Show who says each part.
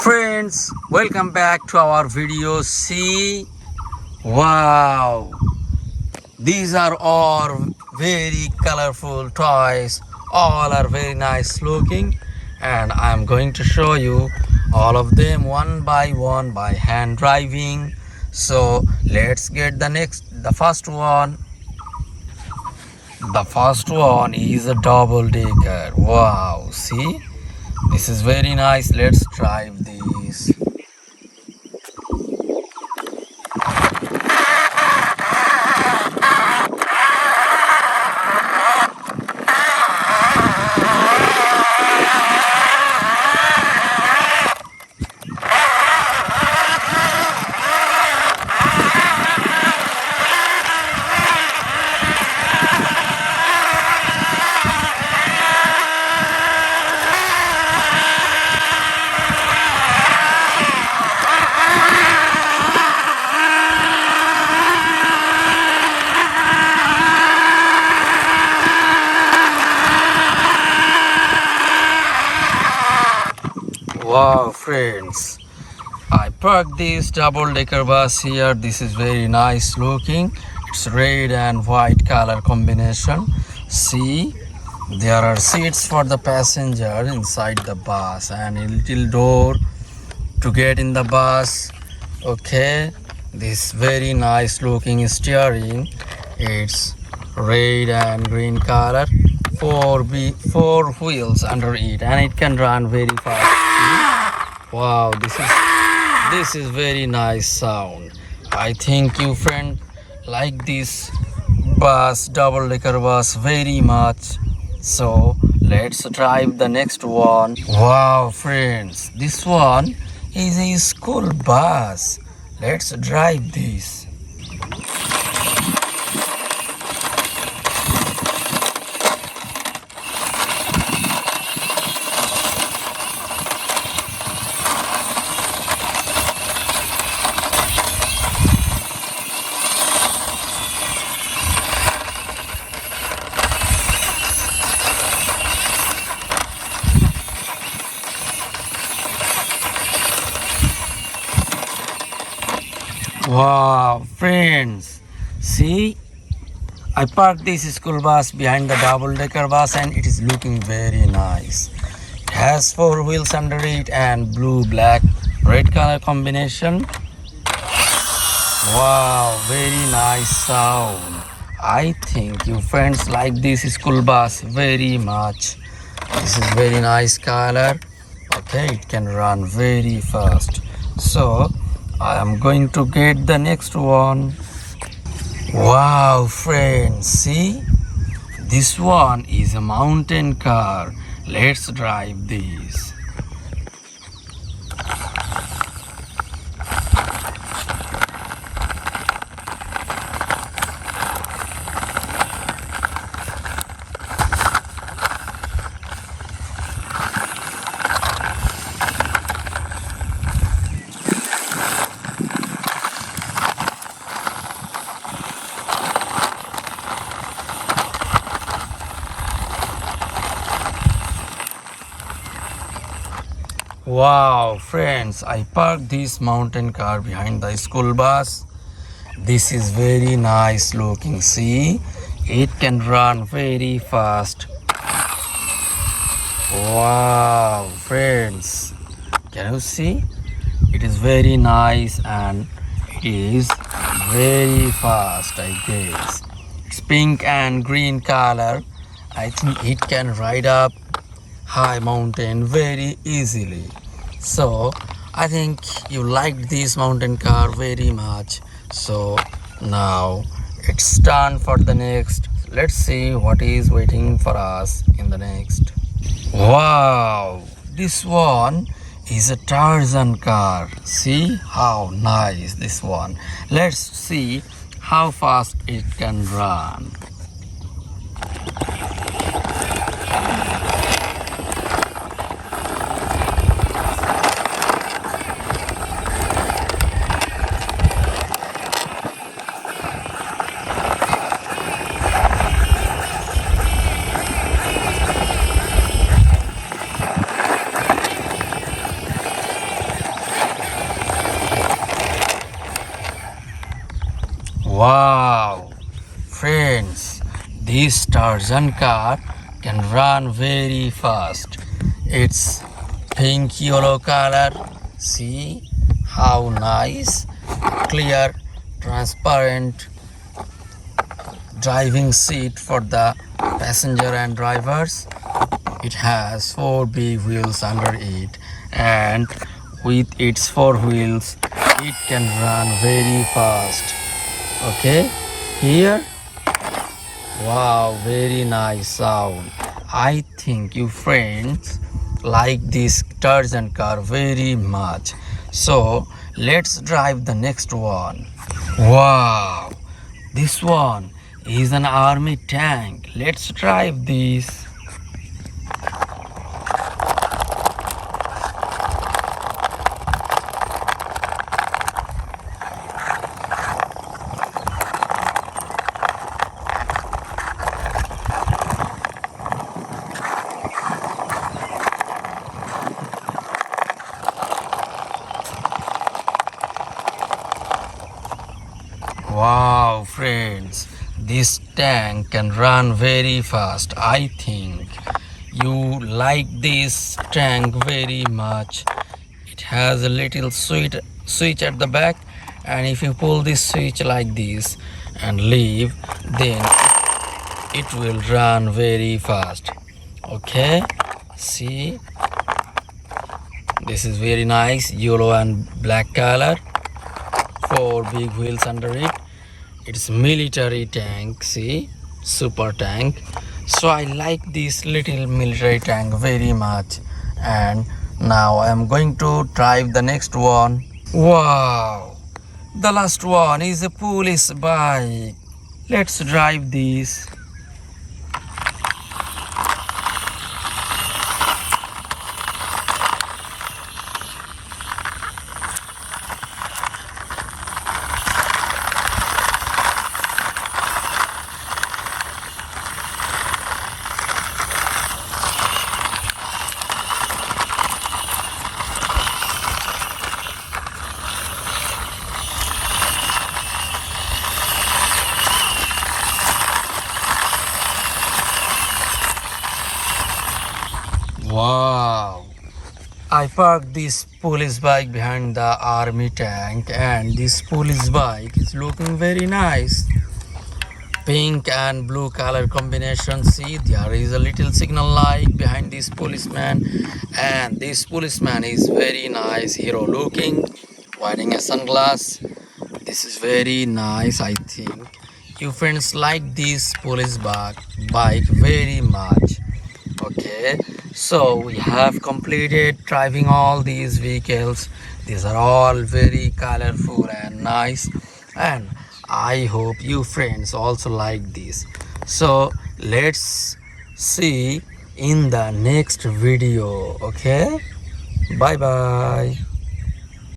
Speaker 1: Friends, welcome back to our video. See, wow, these are all very colorful toys. All are very nice looking, and I'm going to show you all of them one by one by hand driving. So let's get the first one. The first one is a double decker. Wow, see, this is very nice. Let's drive this. Wow, friends, I parked this double-decker bus here. This is very nice looking. It's red and white color combination. See, there are seats for the passenger inside the bus and a little door to get in the bus. Okay, this very nice looking steering. It's red and green color. Four wheels under it, and it can run very fast. Wow, this is very nice sound. I think you friend like this bus, double-decker bus very much. So let's drive the next one. Wow, friends, this one is a school bus. Let's drive this. Wow, friends, see, I parked this school bus behind the double-decker bus and it is looking very nice. It has four wheels under it and blue, black, red color combination. Wow, very nice sound. I think you friends like this school bus very much. This is very nice color. Okay, it can run very fast. So I am going to get the next one. Wow, friends, see, this one is a mountain car. Let's drive this. Wow, friends, I parked this mountain car behind the school bus. This is very nice looking. See, it can run very fast. Wow, friends, can you see? It is very nice and it is very fast, I guess. It's pink and green color. I think it can ride up high mountain very easily. So I think you liked this mountain car very much. So now it's time for the next. Let's see what is waiting for us in the next. Wow, this one is a Tarzan car. See how nice this one. Let's see how fast it can run. Tarzan car can run very fast. It's pink yellow color. See how nice, clear, transparent driving seat for the passenger and drivers. It has 4 big wheels under it, and with its 4 wheels it can run very fast. Okay, here, wow, very nice sound. I think you friends like this Tarzan car very much, so let's drive the next one. Wow, this one is an army tank. Let's drive this. Wow, friends, this tank can run very fast. I think you like this tank very much. It has a little switch at the back, and if you pull this switch like this and leave, then it will run very fast. Okay, see, this is very nice, yellow and black color, 4 big wheels under it. It's military tank, see, super tank. So I like this little military tank very much. And now I'm going to drive the next one. Wow, the last one is a police bike. Let's drive this. Wow, I parked this police bike behind the army tank, and this police bike is looking very nice. Pink and blue color combination. See, there is a little signal light behind this policeman, and this policeman is very nice, hero looking, wearing a sunglass. This is very nice. I think you friends like this police bike very much. Okay, so we have completed driving all these vehicles. These are all very colorful and nice, and I hope you friends also like this. So let's see in the next video. Okay, bye bye.